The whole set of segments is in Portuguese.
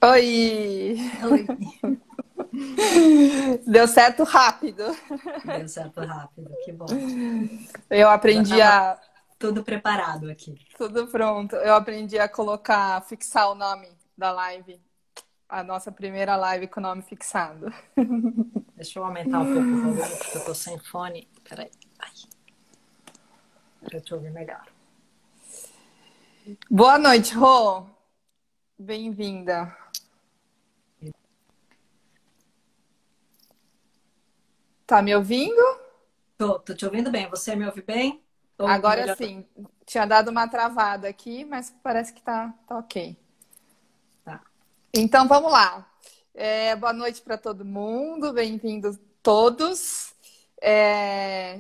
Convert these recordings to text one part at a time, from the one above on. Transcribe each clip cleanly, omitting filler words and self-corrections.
Oi! Oi. Deu certo rápido. Deu certo rápido, que bom. Eu Já aprendi estava a. tudo preparado aqui. Tudo pronto. Eu aprendi a colocar, fixar o nome da live. A nossa primeira live com o nome fixado. Deixa eu aumentar um pouco o volume, porque eu tô sem fone. Peraí. Ai, pra eu te ouvir melhor. Boa noite, Rô. Bem-vinda. Tá me ouvindo? Tô te ouvindo bem. Você me ouve bem? Ou Agora melhor? sim. Tinha dado uma travada aqui, mas parece que tá ok. Tá. Então vamos lá. Boa noite para todo mundo, bem-vindos todos.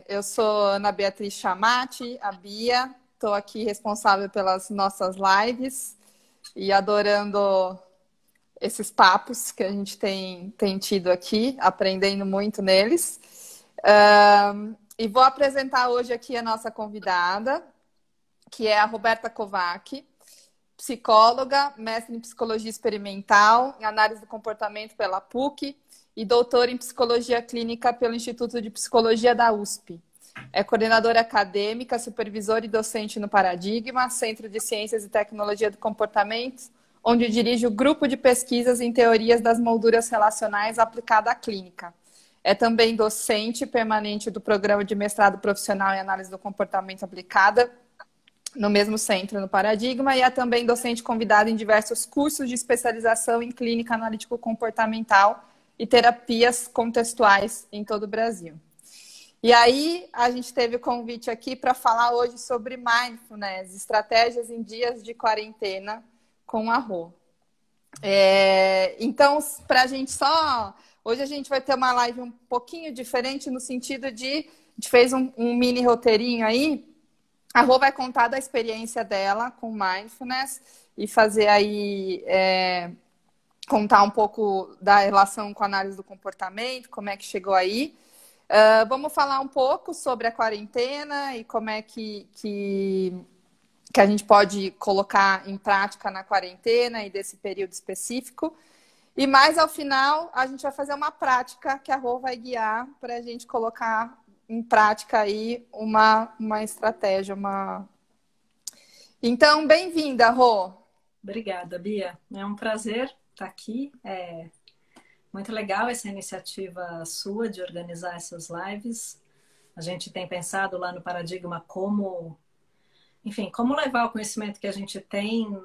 Eu sou Ana Beatriz Chamati, a Bia, estou aqui responsável pelas nossas lives e adorando esses papos que a gente tem tido aqui, aprendendo muito neles. E vou apresentar hoje aqui a nossa convidada, que é a Roberta Kovac, psicóloga, mestre em psicologia experimental, em análise do comportamento pela PUC e doutora em psicologia clínica pelo Instituto de Psicologia da USP. É coordenadora acadêmica, supervisora e docente no Paradigma, Centro de Ciências e Tecnologia do Comportamento, onde dirige o grupo de pesquisas em teorias das molduras relacionais aplicada à clínica. É também docente permanente do programa de mestrado profissional em análise do comportamento aplicada no mesmo centro, no Paradigma, e é também docente convidada em diversos cursos de especialização em clínica analítico-comportamental e terapias contextuais em todo o Brasil. E aí, a gente teve o convite aqui para falar hoje sobre mindfulness, estratégias em dias de quarentena com a Rô. Então, para a gente só... Hoje a gente vai ter uma live um pouquinho diferente no sentido de... A gente fez um mini roteirinho aí. A Rô vai contar da experiência dela com mindfulness e fazer aí, contar um pouco da relação com a análise do comportamento, como é que chegou aí. Vamos falar um pouco sobre a quarentena e como é que a gente pode colocar em prática na quarentena e desse período específico. E mais ao final, a gente vai fazer uma prática que a Rô vai guiar para a gente colocar em prática aí uma estratégia, Então, bem-vinda, Rô. Obrigada, Bia. É um prazer estar aqui. Muito legal essa iniciativa sua de organizar essas lives. A gente tem pensado lá no Paradigma como levar o conhecimento que a gente tem,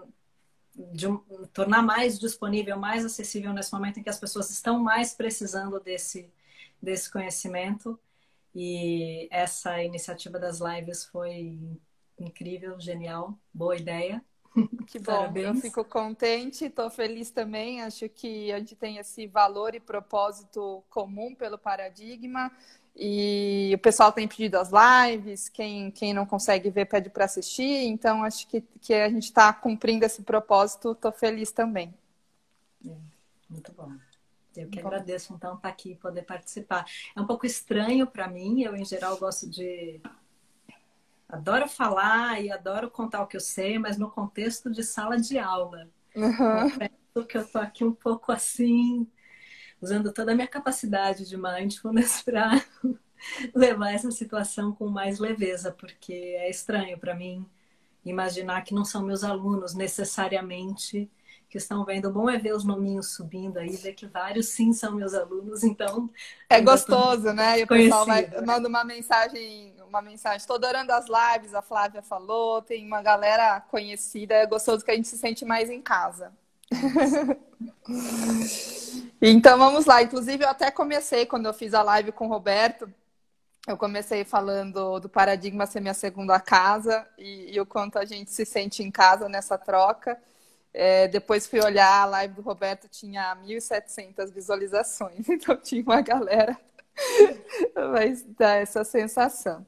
tornar mais disponível, mais acessível nesse momento em que as pessoas estão mais precisando desse conhecimento. E essa iniciativa das lives foi incrível, genial, boa ideia. Que bom, eu Parabéns. fico contente, estou feliz também. Acho que a gente tem esse valor e propósito comum pelo Paradigma. E o pessoal tem pedido as lives, quem não consegue ver pede para assistir. Então, acho que a gente está cumprindo esse propósito, estou feliz também. Muito bom. Eu que Bom. agradeço, então, estar aqui e poder participar. É um pouco estranho para mim, eu, em geral, adoro falar e adoro contar o que eu sei, mas no contexto de sala de aula. Confesso que eu estou aqui um pouco assim, usando toda a minha capacidade de mindfulness para levar essa situação com mais leveza, porque é estranho para mim imaginar que não são meus alunos necessariamente que estão vendo. O bom é ver os nominhos subindo aí, ver que vários sim são meus alunos, então É ainda estou gostoso, né? E o pessoal conhecida. manda uma mensagem, estou adorando as lives, a Flávia falou, tem uma galera conhecida, é gostoso que a gente se sente mais em casa. Então vamos lá. Inclusive, eu até comecei, quando eu fiz a live com o Roberto, eu comecei falando do Paradigma ser minha segunda casa e o quanto a gente se sente em casa nessa troca. Depois fui olhar, a live do Roberto tinha 1.700 visualizações, então tinha uma galera, mas dá essa sensação.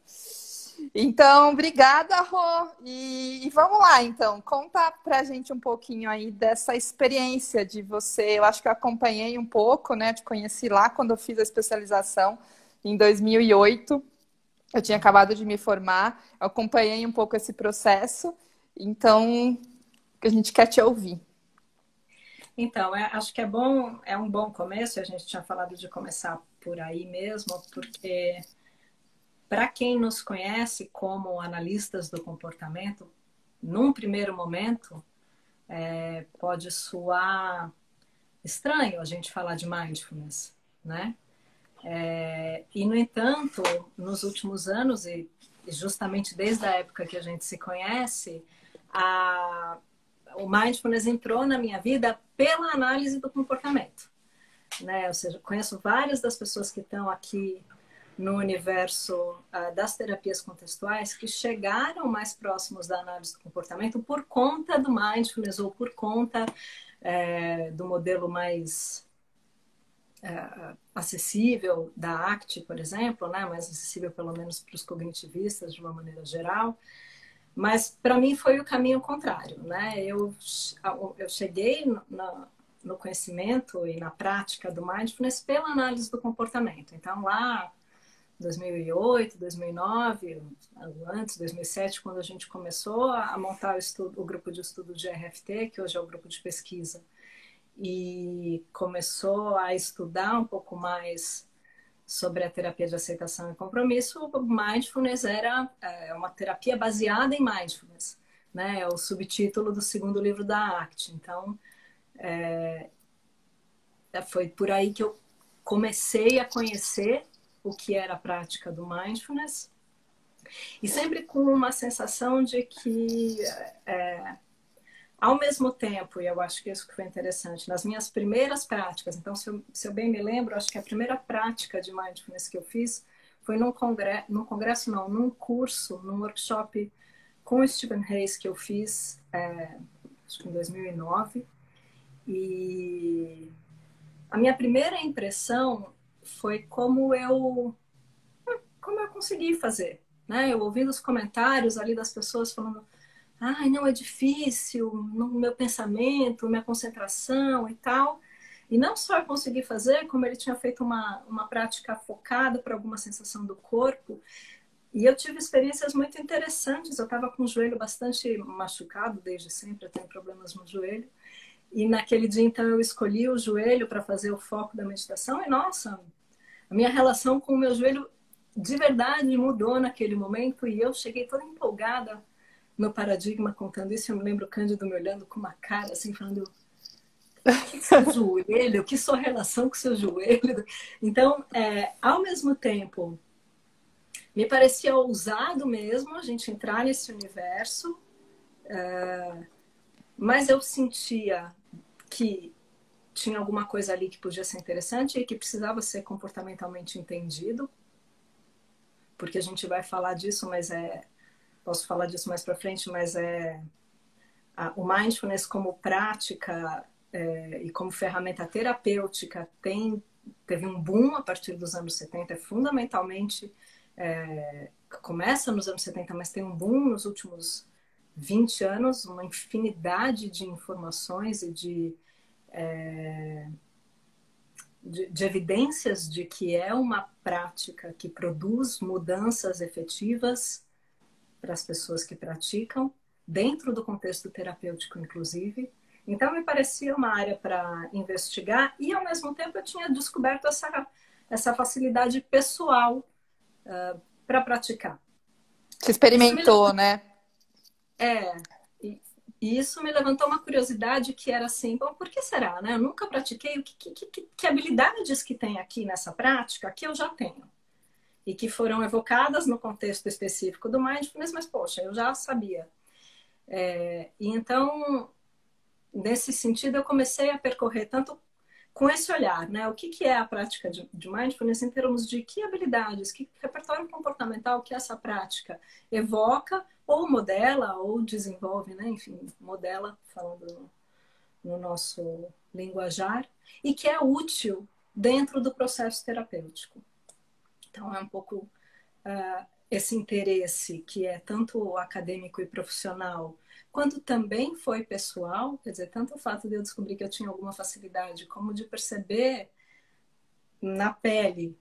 Então, obrigada, Rô. E vamos lá, então. Conta pra gente um pouquinho aí dessa experiência de você. Eu acho que eu acompanhei um pouco, né? Te conheci lá quando eu fiz a especialização em 2008. Eu tinha acabado de me formar. Eu acompanhei um pouco esse processo. Então, a gente quer te ouvir. Então, acho que é um bom começo, a gente tinha falado de começar por aí mesmo, porque para quem nos conhece como analistas do comportamento, num primeiro momento, pode soar estranho a gente falar de mindfulness, né? E, no entanto, nos últimos anos, e justamente desde a época que a gente se conhece, o mindfulness entrou na minha vida pela análise do comportamento, né? Ou seja, conheço várias das pessoas que estão aqui no universo das terapias contextuais que chegaram mais próximos da análise do comportamento por conta do mindfulness ou por conta do modelo mais acessível da ACT, por exemplo, né? Mais acessível pelo menos para os cognitivistas de uma maneira geral. Mas para mim foi o caminho contrário, né? Eu cheguei no conhecimento e na prática do mindfulness pela análise do comportamento. Então lá 2008, 2009, antes 2007, quando a gente começou a montar o grupo de estudo de RFT, que hoje é o grupo de pesquisa, e começou a estudar um pouco mais sobre a terapia de aceitação e compromisso, o mindfulness era uma terapia baseada em mindfulness, né? É o subtítulo do segundo livro da ACT. Então, foi por aí que eu comecei a conhecer o que era a prática do mindfulness e sempre com uma sensação de que ao mesmo tempo, e eu acho que isso que foi interessante, nas minhas primeiras práticas, então, se eu bem me lembro, acho que a primeira prática de mindfulness que eu fiz foi num curso, num workshop com o Stephen Hayes que eu fiz, acho que em 2009. E a minha primeira impressão foi como eu consegui fazer, né? Eu ouvindo os comentários ali das pessoas falando: ai, não, é difícil no meu pensamento, minha concentração e tal. E não só eu consegui fazer, como ele tinha feito uma prática focada para alguma sensação do corpo. E eu tive experiências muito interessantes. Eu estava com o joelho bastante machucado desde sempre, eu tenho problemas no joelho. E naquele dia, então, eu escolhi o joelho para fazer o foco da meditação. E, nossa, a minha relação com o meu joelho de verdade mudou naquele momento. E eu cheguei toda empolgada no paradigma contando isso. Eu me lembro o Cândido me olhando com uma cara assim, falando: que seu joelho? Que sua relação com seu joelho? Então, ao mesmo tempo, me parecia ousado mesmo a gente entrar nesse universo, mas eu sentia que tinha alguma coisa ali que podia ser interessante e que precisava ser comportamentalmente entendido, porque a gente vai falar disso, mas posso falar disso mais para frente, mas o mindfulness como prática e como ferramenta terapêutica teve um boom a partir dos anos 70, fundamentalmente começa nos anos 70, mas tem um boom nos últimos 20 anos, uma infinidade de informações e de evidências de que é uma prática que produz mudanças efetivas para as pessoas que praticam, dentro do contexto terapêutico, inclusive. Então, me parecia uma área para investigar e, ao mesmo tempo, eu tinha descoberto essa facilidade pessoal para praticar. Você experimentou, né? E isso me levantou uma curiosidade que era assim: bom, por que será, né? Eu nunca pratiquei, que habilidades que tem aqui nessa prática que eu já tenho e que foram evocadas no contexto específico do mindfulness, mas poxa, eu já sabia. E então, nesse sentido, eu comecei a percorrer tanto com esse olhar, né? O que é a prática de mindfulness em termos de que habilidades, que repertório comportamental que essa prática evoca ou modela ou desenvolve, né? Enfim, modela, falando no nosso linguajar, e que é útil dentro do processo terapêutico. Então, é um pouco esse interesse que é tanto acadêmico e profissional, quanto também foi pessoal, quer dizer, tanto o fato de eu descobrir que eu tinha alguma facilidade, como de perceber na pele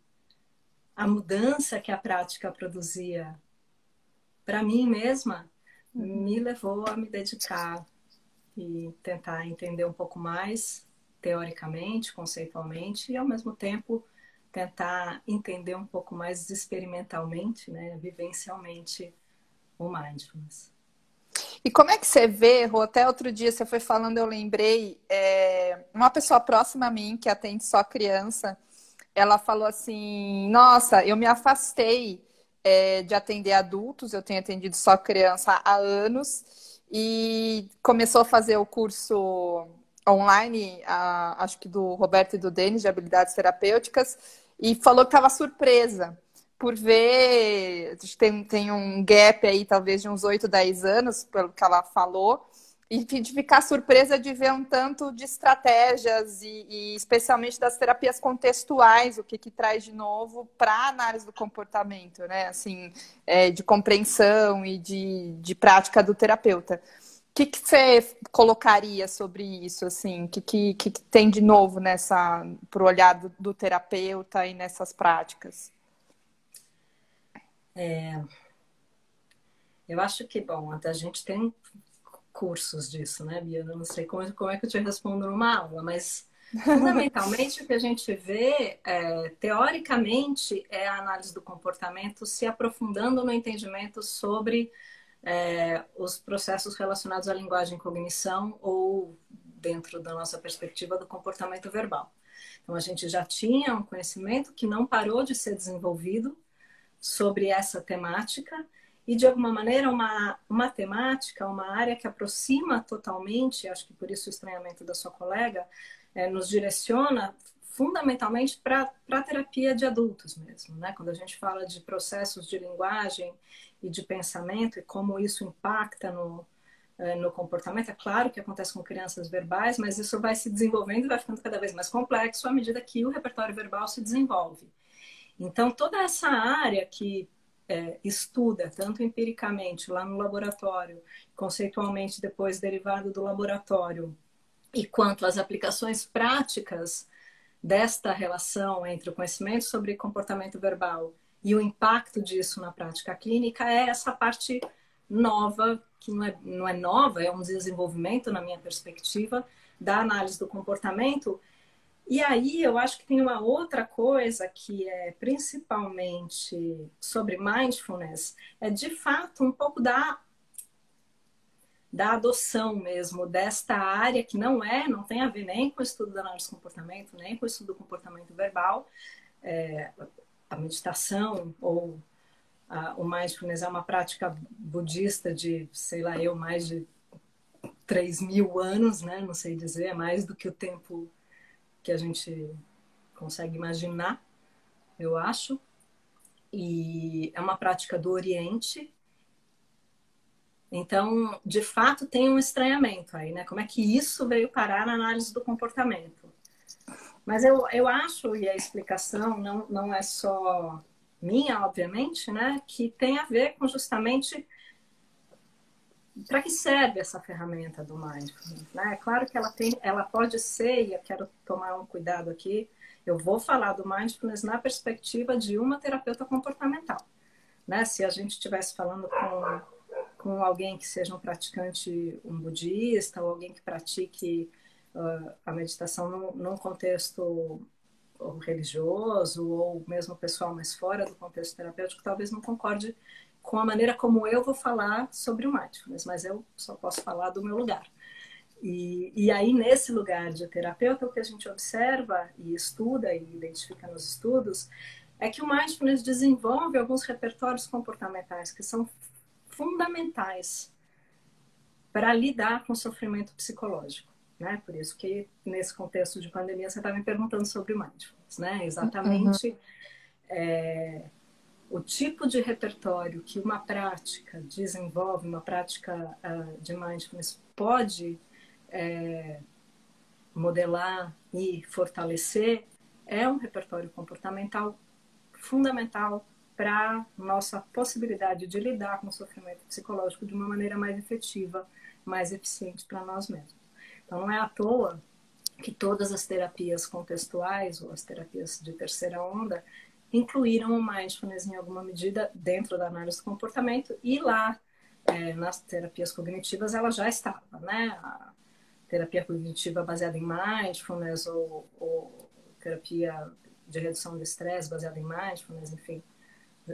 a mudança que a prática produzia para mim mesma, me levou a me dedicar e tentar entender um pouco mais teoricamente, conceitualmente, e ao mesmo tempo tentar entender um pouco mais experimentalmente, né, vivencialmente, o mindfulness. E como é que você vê, Rô, até outro dia você foi falando, eu lembrei, uma pessoa próxima a mim, que atende só criança, ela falou assim, nossa, eu me afastei de atender adultos, eu tenho atendido só criança há anos, e começou a fazer o curso online, acho que do Roberto e do Denis, de habilidades terapêuticas, e falou que estava surpresa por ver, tem um gap aí, talvez de uns 8, 10 anos, pelo que ela falou, e de ficar surpresa de ver um tanto de estratégias e especialmente das terapias contextuais, o que traz de novo para a análise do comportamento, né? Assim, de compreensão e de prática do terapeuta. O que você colocaria sobre isso, assim? O que tem de novo nessa, pro olhar do terapeuta e nessas práticas? Eu acho que, bom, até a gente tem cursos disso, né, Bia? Eu não sei como é que eu te respondo numa aula, mas fundamentalmente o que a gente vê, teoricamente, é a análise do comportamento se aprofundando no entendimento sobre os processos relacionados à linguagem e cognição ou, dentro da nossa perspectiva, do comportamento verbal. Então, a gente já tinha um conhecimento que não parou de ser desenvolvido sobre essa temática e, de alguma maneira, uma temática, uma área que aproxima totalmente, acho que por isso o estranhamento da sua colega, nos direciona fundamentalmente para a terapia de adultos mesmo, né? Quando a gente fala de processos de linguagem e de pensamento e como isso impacta no comportamento, é claro que acontece com crianças verbais, mas isso vai se desenvolvendo e vai ficando cada vez mais complexo à medida que o repertório verbal se desenvolve. Então, toda essa área que estuda, tanto empiricamente lá no laboratório, conceitualmente depois derivado do laboratório, e quanto às aplicações práticas desta relação entre o conhecimento sobre comportamento verbal e o impacto disso na prática clínica, é essa parte nova, que não é nova, é um desenvolvimento, na minha perspectiva, da análise do comportamento. E aí eu acho que tem uma outra coisa que é principalmente sobre mindfulness, é de fato um pouco da adoção mesmo desta área que não tem a ver nem com o estudo da análise do comportamento, nem com o estudo do comportamento verbal. A meditação ou o mindfulness é uma prática budista de, sei lá, mais de 3.000 anos, né? Não sei dizer, é mais do que o tempo que a gente consegue imaginar, eu acho. E é uma prática do Oriente. Então, de fato, tem um estranhamento aí, né? Como é que isso veio parar na análise do comportamento? Mas eu acho, e a explicação não é só minha, obviamente, né? Que tem a ver com justamente para que serve essa ferramenta do mindfulness, né? É claro que ela pode ser, e eu quero tomar um cuidado aqui, eu vou falar do mindfulness na perspectiva de uma terapeuta comportamental, né? Se a gente estivesse falando com alguém que seja um praticante, um budista, ou alguém que pratique a meditação num contexto religioso, ou mesmo pessoal mais fora do contexto terapêutico, talvez não concorde com a maneira como eu vou falar sobre o mindfulness, mas eu só posso falar do meu lugar. E aí, nesse lugar de terapeuta, o que a gente observa e estuda e identifica nos estudos é que o mindfulness desenvolve alguns repertórios comportamentais que são fundamentais para lidar com o sofrimento psicológico, né? Por isso que, nesse contexto de pandemia, você está me perguntando sobre o mindfulness, né? Exatamente o tipo de repertório que uma prática desenvolve, uma prática de mindfulness pode modelar e fortalecer, é um repertório comportamental fundamental para nossa possibilidade de lidar com o sofrimento psicológico de uma maneira mais efetiva, mais eficiente para nós mesmos. Então, não é à toa que todas as terapias contextuais ou as terapias de terceira onda incluíram o mindfulness em alguma medida dentro da análise do comportamento, e lá nas terapias cognitivas ela já estava, né? A terapia cognitiva baseada em mindfulness ou terapia de redução do estresse baseada em mindfulness, enfim.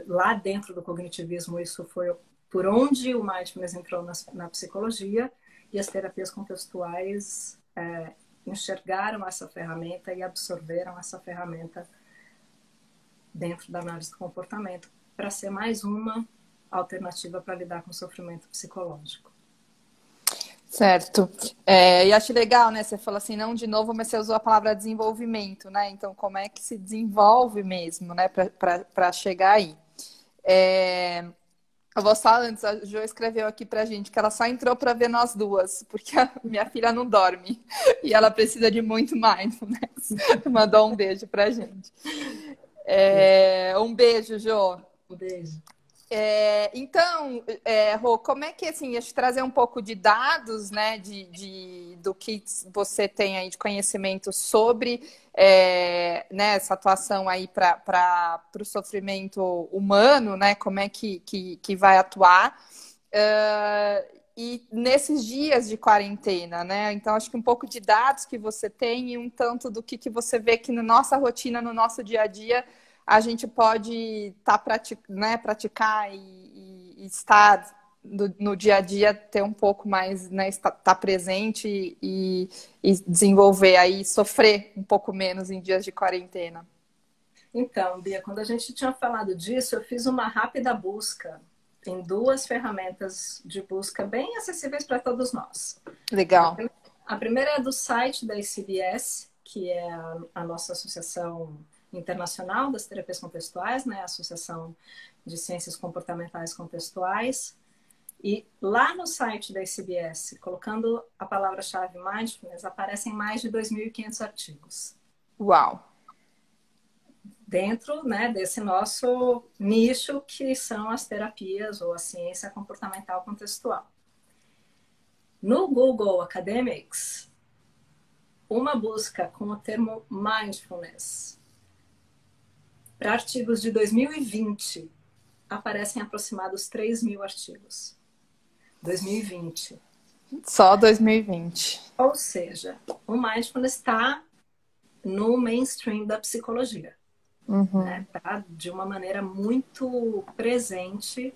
Lá dentro do cognitivismo, isso foi por onde o mindfulness entrou na psicologia, e as terapias contextuais enxergaram essa ferramenta e absorveram essa ferramenta dentro da análise do comportamento para ser mais uma alternativa para lidar com o sofrimento psicológico. Certo. E acho legal, né? Você falou assim, não de novo, mas você usou a palavra desenvolvimento, né? Então, como é que se desenvolve mesmo, né? Para chegar aí. Eu vou só antes, a Jo escreveu aqui pra gente que ela só entrou para ver nós duas, porque a minha filha não dorme e ela precisa de muito mindfulness. Mandou um beijo pra gente. Um beijo, Jo. Um beijo. Então, Rô, como é que, assim, eu te trazer um pouco de dados, né, do que você tem aí de conhecimento sobre né, essa atuação aí para o sofrimento humano, né, como é que vai atuar. E nesses dias de quarentena, né? Então, acho que um pouco de dados que você tem e um tanto do que você vê que na nossa rotina, no nosso dia a dia, a gente pode praticar e estar no dia a dia, ter um pouco mais, né, estar presente e desenvolver aí, sofrer um pouco menos em dias de quarentena. Então, Bia, quando a gente tinha falado disso, eu fiz uma rápida busca em 2 ferramentas de busca bem acessíveis para todos nós. Legal. A primeira é do site da ICBS, que é a nossa Associação Internacional das Terapias Contextuais, né? A Associação de Ciências Comportamentais Contextuais. E lá no site da ICBS, colocando a palavra-chave mindfulness, aparecem mais de 2.500 artigos. Uau! Dentro, né, desse nosso nicho que são as terapias ou a ciência comportamental contextual. No Google Academics, uma busca com o termo mindfulness para artigos de 2020 aparecem aproximados 3.000 artigos. 2020. Só 2020. Ou seja, o mindfulness está no mainstream da psicologia. Uhum. Né? Tá de uma maneira muito presente.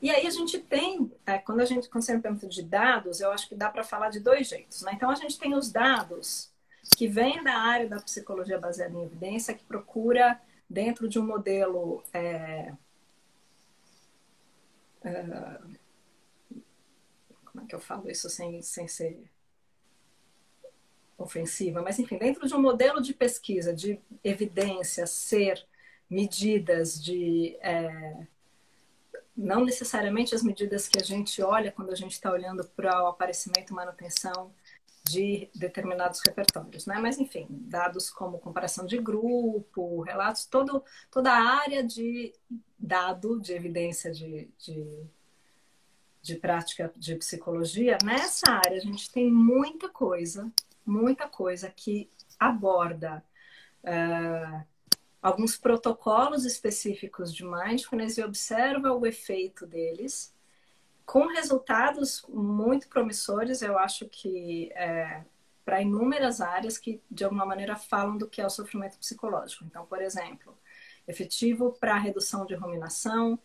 E aí a gente tem, quando você me pergunta de dados, eu acho que dá para falar de 2 jeitos. Né? Então a gente tem os dados que vêm da área da psicologia baseada em evidência, que procura dentro de um modelo como é que eu falo isso sem ser ofensiva, mas enfim, dentro de um modelo de pesquisa, de evidência, ser medidas de não necessariamente as medidas que a gente olha quando a gente está olhando para o aparecimento e manutenção de determinados repertórios, né? Mas enfim, dados como comparação de grupo, relatos, toda a área de dado, de evidência de prática de psicologia, nessa área a gente tem muita coisa que aborda alguns protocolos específicos de mindfulness e observa o efeito deles, com resultados muito promissores, eu acho que para inúmeras áreas que, de alguma maneira, falam do que é o sofrimento psicológico. Então, por exemplo, efetivo para a redução de ruminação,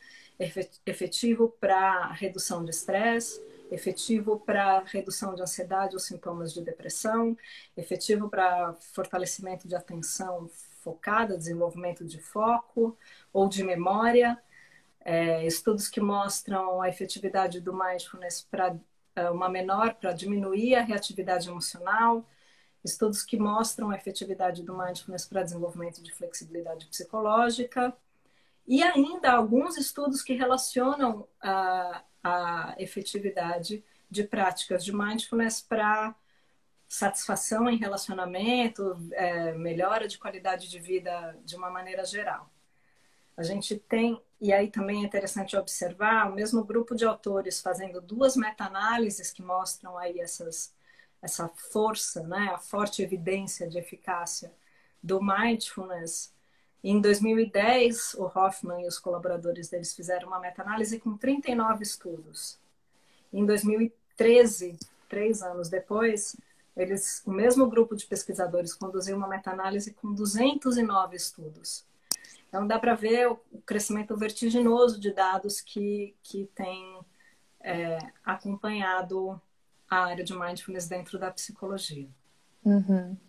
efetivo para redução de estresse, efetivo para redução de ansiedade ou sintomas de depressão, efetivo para fortalecimento de atenção focada, desenvolvimento de foco ou de memória, estudos que mostram a efetividade do mindfulness para para diminuir a reatividade emocional, estudos que mostram a efetividade do mindfulness para desenvolvimento de flexibilidade psicológica, e ainda alguns estudos que relacionam a efetividade de práticas de mindfulness para satisfação em relacionamento, melhora de qualidade de vida de uma maneira geral. A gente tem, e aí também é interessante observar, o mesmo grupo de autores fazendo 2 meta-análises que mostram aí essa força, né, a forte evidência de eficácia do mindfulness. Em 2010, o Hoffman e os colaboradores deles fizeram uma meta-análise com 39 estudos. Em 2013, 3 anos depois, o mesmo grupo de pesquisadores conduziu uma meta-análise com 209 estudos. Então, dá para ver o crescimento vertiginoso de dados que tem acompanhado a área de mindfulness dentro da psicologia.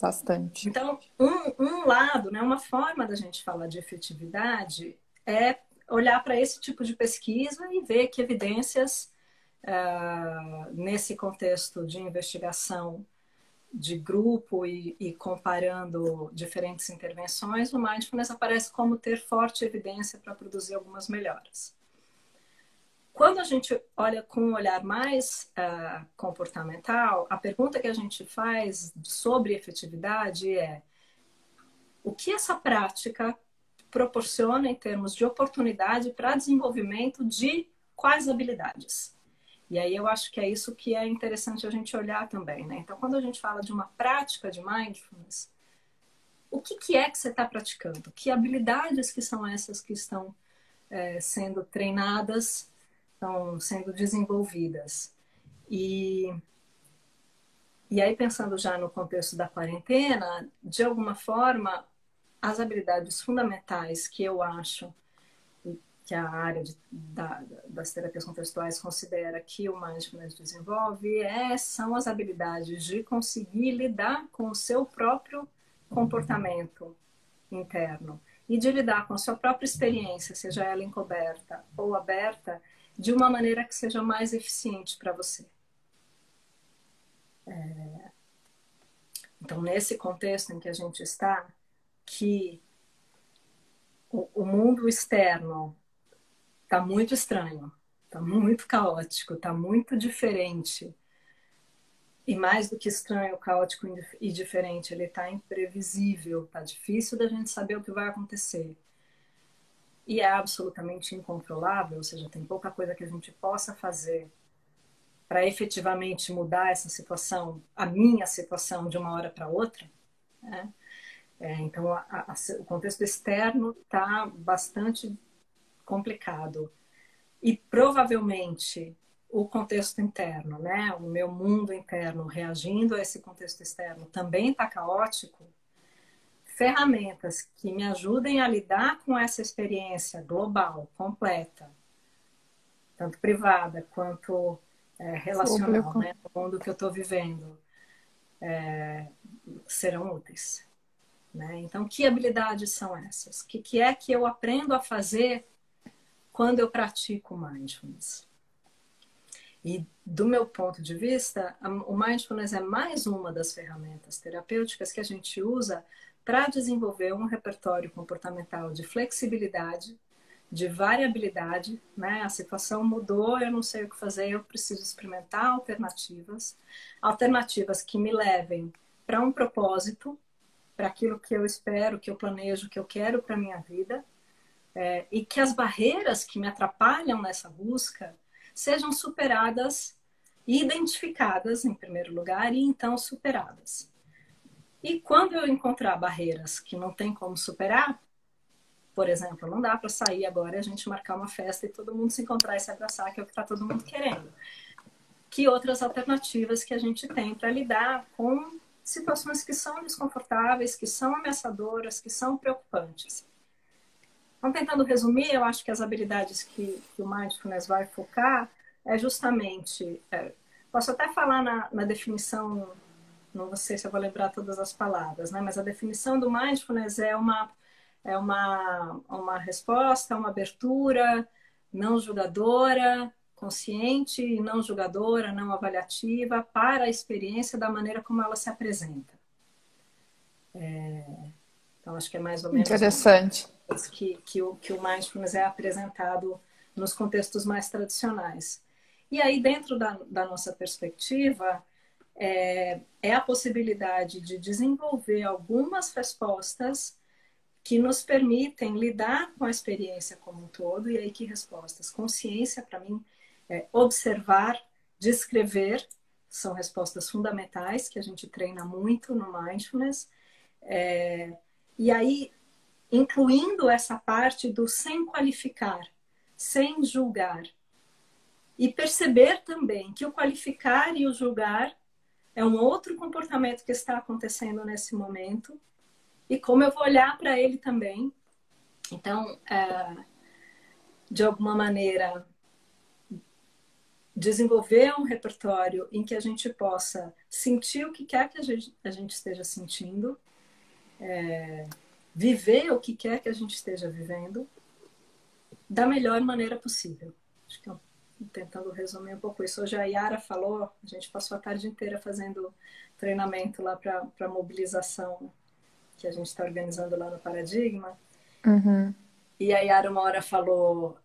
Bastante. Então, um lado, né, uma forma da gente falar de efetividade é olhar para esse tipo de pesquisa e ver que evidências, nesse contexto de investigação de grupo e comparando diferentes intervenções, o mindfulness aparece como ter forte evidência para produzir algumas melhoras. Quando a gente olha com um olhar mais comportamental, a pergunta que a gente faz sobre efetividade é: o que essa prática proporciona em termos de oportunidade para desenvolvimento de quais habilidades? E aí eu acho que é isso que é interessante a gente olhar também, né? Então, quando a gente fala de uma prática de mindfulness, o que é que você está praticando? Que habilidades que são essas que estão sendo treinadas, estão sendo desenvolvidas? E aí, pensando já no contexto da quarentena, de alguma forma, as habilidades fundamentais que eu acho que a área das terapias contextuais considera que o mindfulness desenvolve são as habilidades de conseguir lidar com o seu próprio comportamento interno e de lidar com a sua própria experiência, seja ela encoberta ou aberta, de uma maneira que seja mais eficiente para você. Então, nesse contexto em que a gente está, que o mundo externo está muito estranho, está muito caótico, está muito diferente. E mais do que estranho, caótico e diferente, ele está imprevisível, está difícil da gente saber o que vai acontecer. E é absolutamente incontrolável, ou seja, tem pouca coisa que a gente possa fazer para efetivamente mudar essa situação, a minha situação, de uma hora para outra, né? Então, o contexto externo está bastante complicado. E provavelmente o contexto interno, né, o meu mundo interno reagindo a esse contexto externo também está caótico. Ferramentas que me ajudem a lidar com essa experiência global, completa, tanto privada quanto relacional, né, no mundo que eu estou vivendo, serão úteis. Né? Então, que habilidades são essas? O que é que eu aprendo a fazer quando eu pratico mindfulness? E do meu ponto de vista, o mindfulness é mais uma das ferramentas terapêuticas que a gente usa para desenvolver um repertório comportamental de flexibilidade, de variabilidade, né? A situação mudou, eu não sei o que fazer, eu preciso experimentar alternativas, alternativas que me levem para um propósito, para aquilo que eu espero, que eu planejo, que eu quero para a minha vida, e que as barreiras que me atrapalham nessa busca sejam superadas e identificadas, em primeiro lugar, e então superadas. E quando eu encontrar barreiras que não tem como superar, por exemplo, não dá para sair agora e a gente marcar uma festa e todo mundo se encontrar e se abraçar, que é o que está todo mundo querendo. Que outras alternativas que a gente tem para lidar com situações que são desconfortáveis, que são ameaçadoras, que são preocupantes. Então, tentando resumir, eu acho que as habilidades que o mindfulness vai focar é justamente... posso até falar na definição, não sei se eu vou lembrar todas as palavras, né? Mas a definição do mindfulness é uma resposta, uma abertura não julgadora, consciente e não julgadora, não avaliativa, para a experiência da maneira como ela se apresenta. Então, acho que é mais ou menos interessante que o mindfulness é apresentado nos contextos mais tradicionais. E aí, dentro da nossa perspectiva, é a possibilidade de desenvolver algumas respostas que nos permitem lidar com a experiência como um todo. E aí, que respostas? Consciência, para mim, observar, descrever, são respostas fundamentais que a gente treina muito no mindfulness. E aí, incluindo essa parte do sem qualificar, sem julgar. E perceber também que o qualificar e o julgar é um outro comportamento que está acontecendo nesse momento e como eu vou olhar para ele também. Então, de alguma maneira, desenvolver um repertório em que a gente possa sentir o que quer que a gente esteja sentindo, viver o que quer que a gente esteja vivendo, da melhor maneira possível. Acho que eu tentando resumir um pouco isso. Hoje a Yara falou, a gente passou a tarde inteira fazendo treinamento lá para mobilização que a gente está organizando lá no Paradigma. Uhum. E a Yara uma hora falou,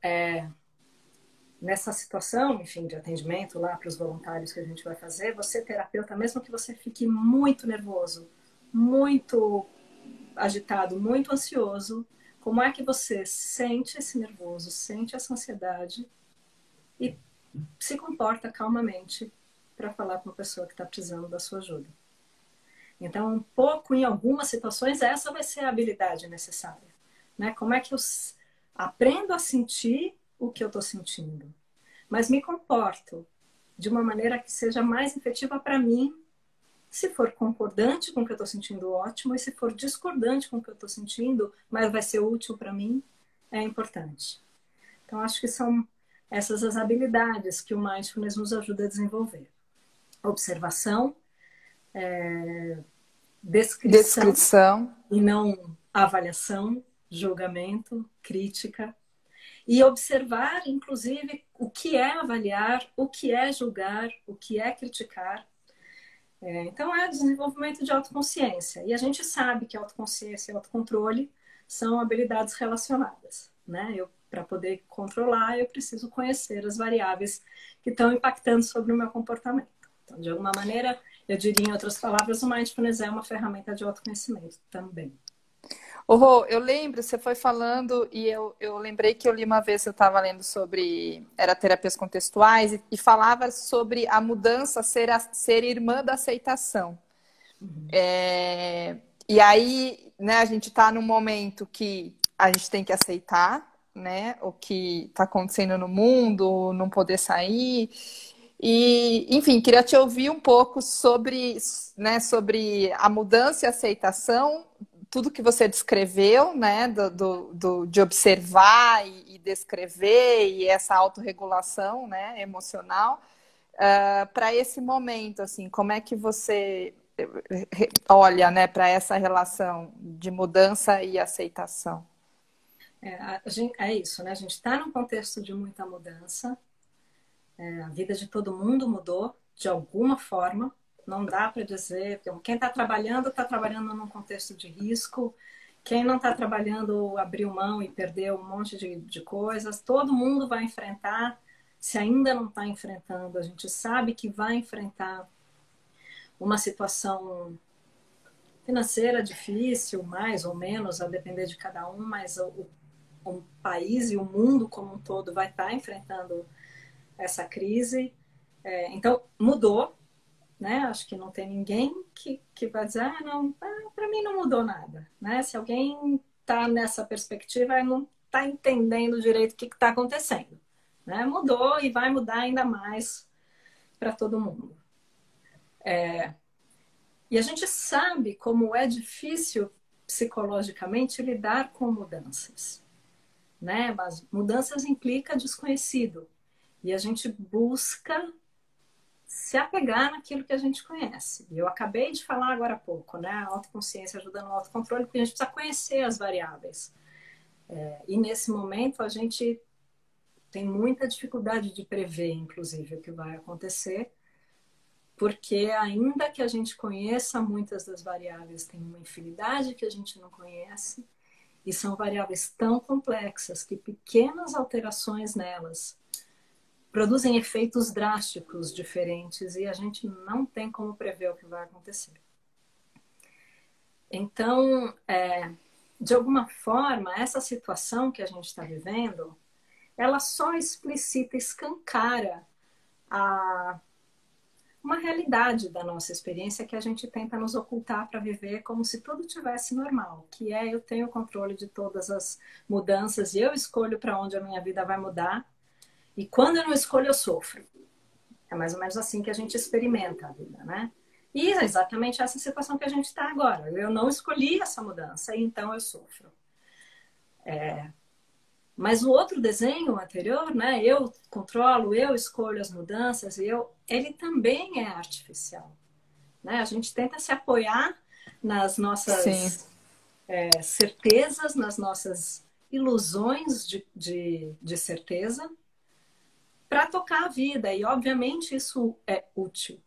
nessa situação, enfim, de atendimento lá para os voluntários que a gente vai fazer, você terapeuta, mesmo que você fique muito nervoso, muito agitado, muito ansioso, como é que você sente esse nervoso, sente essa ansiedade e se comporta calmamente para falar com uma pessoa que está precisando da sua ajuda. Então, um pouco, em algumas situações, essa vai ser a habilidade necessária. Né? Como é que eu aprendo a sentir o que eu estou sentindo, mas me comporto de uma maneira que seja mais efetiva para mim. Se for concordante com o que eu estou sentindo, ótimo. E se for discordante com o que eu estou sentindo, mas vai ser útil para mim, é importante. Então, acho que são essas as habilidades que o Mindfulness nos ajuda a desenvolver. Observação, descrição e não avaliação, julgamento, crítica. E observar, inclusive, o que é avaliar, o que é julgar, o que é criticar. Então, é desenvolvimento de autoconsciência. E a gente sabe que autoconsciência e autocontrole são habilidades relacionadas. Né? Para poder controlar, eu preciso conhecer as variáveis que estão impactando sobre o meu comportamento. Então, de alguma maneira, eu diria, em outras palavras, o Mindfulness é uma ferramenta de autoconhecimento também. Rô, eu lembro, você foi falando e eu lembrei que eu li uma vez, eu estava lendo sobre, era terapias contextuais e falava sobre a mudança ser irmã da aceitação. Uhum. E aí, né, a gente está num momento que a gente tem que aceitar, né, o que está acontecendo no mundo, não poder sair. E, enfim, queria te ouvir um pouco sobre, né, sobre a mudança e aceitação, tudo que você descreveu, né, de observar e descrever e essa autorregulação, né, emocional, para esse momento, assim, como é que você olha, né, para essa relação de mudança e aceitação? É isso, né? A gente está num contexto de muita mudança. A vida de todo mundo mudou de alguma forma. Não dá para dizer. Quem está trabalhando num contexto de risco. Quem não está trabalhando abriu mão e perdeu um monte de coisas. Todo mundo vai enfrentar. Se ainda não está enfrentando, a gente sabe que vai enfrentar uma situação financeira difícil, mais ou menos, a depender de cada um, mas o país e o mundo como um todo vai estar enfrentando essa crise. Então, mudou, né? Acho que não tem ninguém que vai dizer, não, para mim não mudou nada, né? Se alguém está nessa perspectiva, não está entendendo direito o que está acontecendo, né? Mudou e vai mudar ainda mais para todo mundo. E a gente sabe como é difícil psicologicamente lidar com mudanças, né? Mas mudanças implica desconhecido. E a gente busca se apegar naquilo que a gente conhece. E eu acabei de falar agora há pouco, né? A autoconsciência ajuda no autocontrole, porque a gente precisa conhecer as variáveis. E nesse momento a gente tem muita dificuldade de prever, inclusive, o que vai acontecer, porque ainda que a gente conheça muitas das variáveis, tem uma infinidade que a gente não conhece, e são variáveis tão complexas que pequenas alterações nelas produzem efeitos drásticos diferentes e a gente não tem como prever o que vai acontecer. Então, de alguma forma, essa situação que a gente está vivendo, ela só explicita, escancara uma realidade da nossa experiência que a gente tenta nos ocultar para viver como se tudo tivesse normal, que eu tenho controle de todas as mudanças e eu escolho para onde a minha vida vai mudar. E quando eu não escolho, eu sofro. É mais ou menos assim que a gente experimenta a vida, né? E é exatamente essa situação que a gente está agora. Eu não escolhi essa mudança, e então eu sofro. Mas o outro desenho anterior, né? Eu controlo, eu escolho as mudanças, ele também é artificial. Né? A gente tenta se apoiar nas Sim. nossas certezas, nas nossas ilusões de certeza, para tocar a vida. E, obviamente, isso é útil.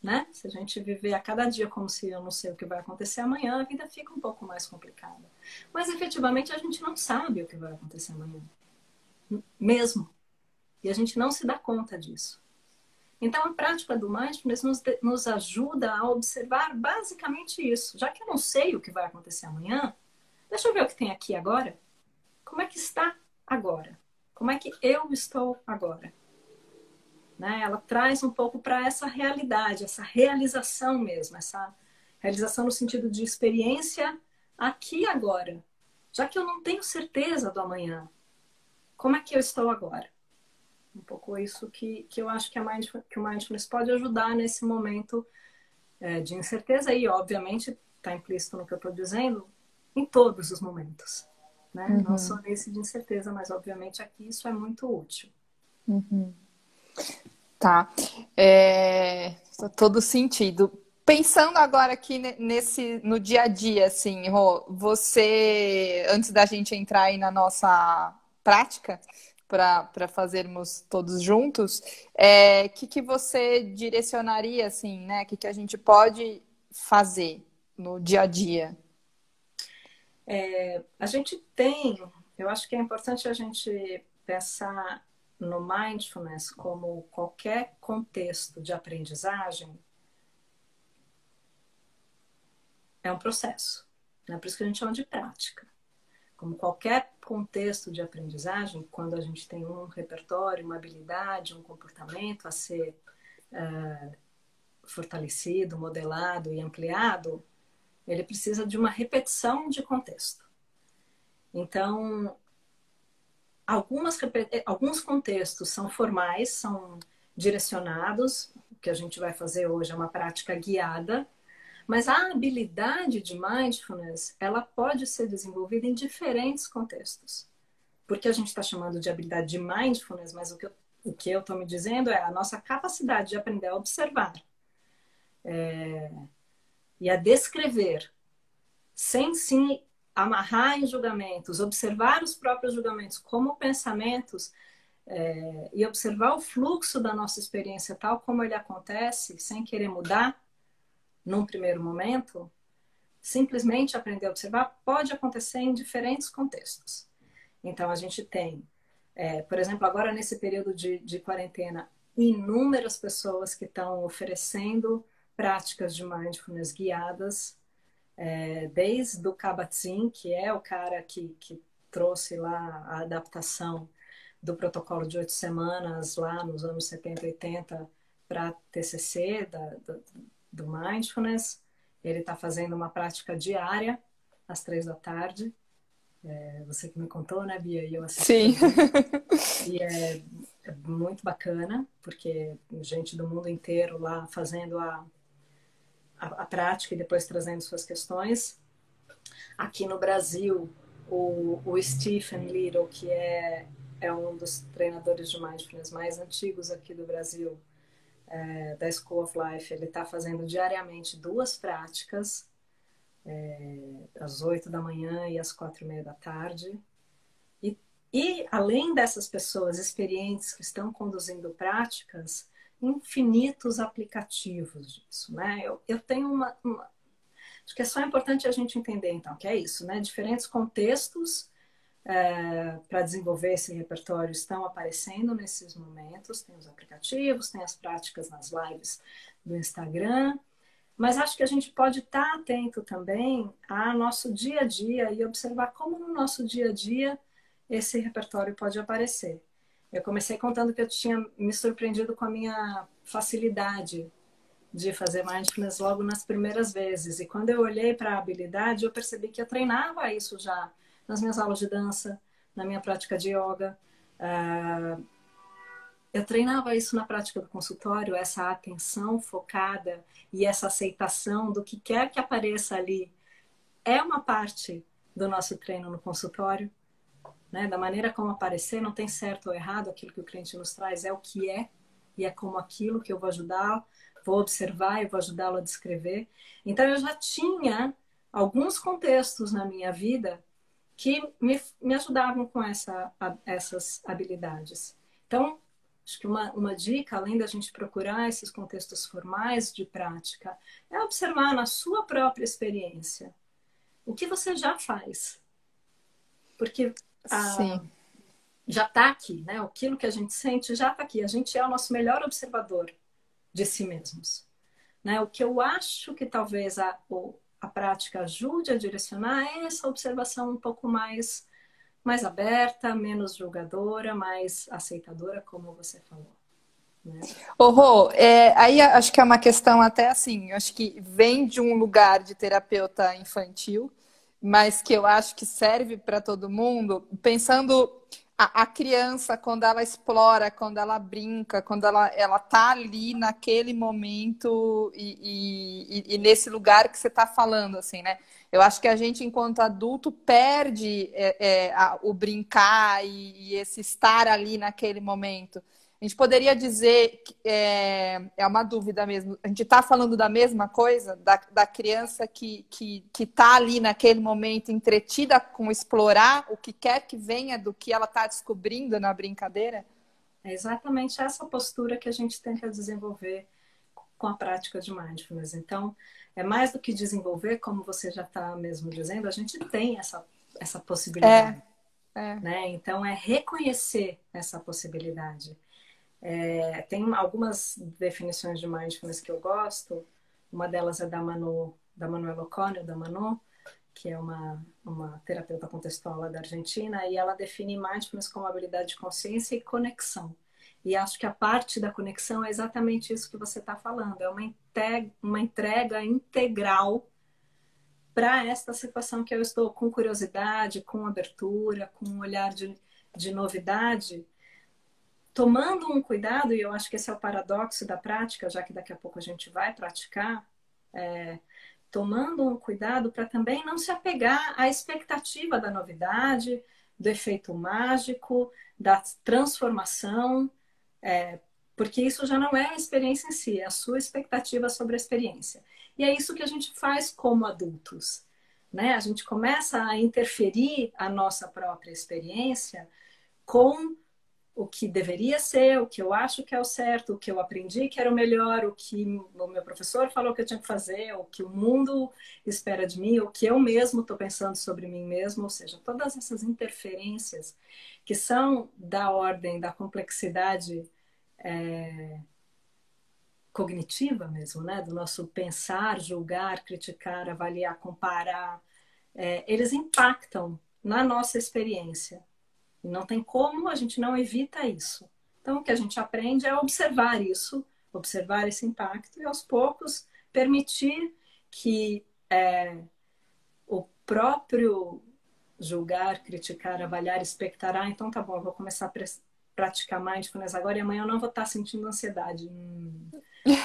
Né? Se a gente viver a cada dia como se eu não sei o que vai acontecer amanhã, a vida fica um pouco mais complicada. Mas, efetivamente, a gente não sabe o que vai acontecer amanhã. Mesmo. E a gente não se dá conta disso. Então, a prática do mindfulness nos ajuda a observar basicamente isso. Já que eu não sei o que vai acontecer amanhã, deixa eu ver o que tem aqui agora. Como é que está agora? Como é que eu estou agora? Né? Ela traz um pouco para essa realidade, essa realização mesmo, essa realização no sentido de experiência aqui e agora. Já que eu não tenho certeza do amanhã, como é que eu estou agora? Um pouco isso que eu acho que o mindfulness pode ajudar nesse momento de incerteza e, obviamente, está implícito no que eu estou dizendo, em todos os momentos. Né? Uhum. Não só nesse de incerteza, mas, obviamente, aqui isso é muito útil. Uhum. Tá. Todo sentido. Pensando agora aqui no dia a dia, assim, Rô, você, antes da gente entrar aí na nossa prática, para fazermos todos juntos, que você direcionaria, assim, né? Que a gente pode fazer no dia a dia? A gente tem, eu acho que é importante a gente pensar no mindfulness como qualquer contexto de aprendizagem é um processo. Né? Por isso que a gente chama de prática. Como qualquer contexto de aprendizagem, quando a gente tem um repertório, uma habilidade, um comportamento a ser fortalecido, modelado e ampliado, ele precisa de uma repetição de contexto. Então, alguns contextos são formais, são direcionados. O que a gente vai fazer hoje é uma prática guiada, mas a habilidade de mindfulness, ela pode ser desenvolvida em diferentes contextos. Porque a gente está chamando de habilidade de mindfulness, mas o que eu estou me dizendo é a nossa capacidade de aprender a observar e a descrever, sem se amarrar em julgamentos, observar os próprios julgamentos como pensamentos e observar o fluxo da nossa experiência tal como ele acontece, sem querer mudar num primeiro momento, simplesmente aprender a observar pode acontecer em diferentes contextos. Então, a gente tem, por exemplo, agora nesse período de quarentena, inúmeras pessoas que estão oferecendo práticas de mindfulness guiadas, desde o Kabat-Zinn, que é o cara que trouxe lá a adaptação do protocolo de 8 semanas lá nos anos 70 e 80 para TCC do Mindfulness. Ele está fazendo uma prática diária às 3 da tarde. Você que me contou, né, Bia? E eu assisti. Sim. E é muito bacana, porque gente do mundo inteiro lá fazendo a prática e depois trazendo suas questões. Aqui no Brasil, o Stephen Little, que é um dos treinadores de mindfulness mais antigos aqui do Brasil, da School of Life, ele está fazendo diariamente 2 práticas, às 8 da manhã e às 4:30 da tarde. E além dessas pessoas experientes que estão conduzindo práticas, infinitos aplicativos disso, né? Eu tenho acho que é só importante a gente entender, então, que é isso, né? Diferentes contextos para desenvolver esse repertório estão aparecendo nesses momentos. Tem os aplicativos, tem as práticas nas lives do Instagram, mas acho que a gente pode estar atento também ao nosso dia a dia e observar como no nosso dia a dia esse repertório pode aparecer. Eu comecei contando que eu tinha me surpreendido com a minha facilidade de fazer mindfulness logo nas primeiras vezes. E quando eu olhei para a habilidade, eu percebi que eu treinava isso já nas minhas aulas de dança, na minha prática de yoga. eu treinava isso na prática do consultório, essa atenção focada e essa aceitação do que quer que apareça ali é uma parte do nosso treino no consultório, né? Da maneira como aparecer, não tem certo ou errado, aquilo que o cliente nos traz é o que é, e é como aquilo que eu vou ajudar, vou observar e vou ajudá-lo a descrever. Então, eu já tinha alguns contextos na minha vida que me ajudavam com essas habilidades. Então, acho que uma dica, além da gente procurar esses contextos formais de prática, é observar na sua própria experiência o que você já faz. Porque Sim. já está aqui, né? Aquilo que a gente sente já está aqui. A gente é o nosso melhor observador de si mesmos. Né? O que eu acho que talvez a prática ajude a direcionar é essa observação um pouco mais aberta, menos julgadora, mais aceitadora, como você falou. Né? Ô, Rô, aí acho que é uma questão até assim, acho que vem de um lugar de terapeuta infantil, mas que eu acho que serve para todo mundo, pensando a criança quando ela explora, quando ela brinca, quando ela tá ali naquele momento e nesse lugar que você está falando, assim, né? Eu acho que a gente, enquanto adulto, perde o brincar e esse estar ali naquele momento. A gente poderia dizer que é uma dúvida mesmo. A gente está falando da mesma coisa, da criança que está ali naquele momento entretida com explorar o que quer que venha do que ela está descobrindo na brincadeira? É exatamente essa postura que a gente tenta desenvolver com a prática de mindfulness. Então, é mais do que desenvolver, como você já está mesmo dizendo, a gente tem essa possibilidade. Né? Então, é reconhecer essa possibilidade. Tem algumas definições de mindfulness que eu gosto. Uma delas é da Manuela O'Connell, da Manu, que é uma terapeuta contextual lá da Argentina, e ela define mindfulness como habilidade de consciência e conexão. E acho que a parte da conexão é exatamente isso que você está falando. É uma entrega integral para esta situação que eu estou com curiosidade, com abertura, com um olhar de novidade, tomando um cuidado, e eu acho que esse é o paradoxo da prática, já que daqui a pouco a gente vai praticar, tomando um cuidado para também não se apegar à expectativa da novidade, do efeito mágico, da transformação, porque isso já não é a experiência em si, é a sua expectativa sobre a experiência. E é isso que a gente faz como adultos, né? A gente começa a interferir a nossa própria experiência com o que deveria ser, o que eu acho que é o certo, o que eu aprendi que era o melhor, o que o meu professor falou que eu tinha que fazer, o que o mundo espera de mim, o que eu mesmo estou pensando sobre mim mesmo, ou seja, todas essas interferências que são da ordem da complexidade cognitiva mesmo, né? Do nosso pensar, julgar, criticar, avaliar, comparar, eles impactam na nossa experiência. Não tem como, a gente não evita isso. Então, o que a gente aprende é observar isso, observar esse impacto e, aos poucos, permitir que o próprio julgar, criticar, avaliar, expectar, então tá bom, eu vou começar a praticar mindfulness agora e amanhã eu não vou estar sentindo ansiedade.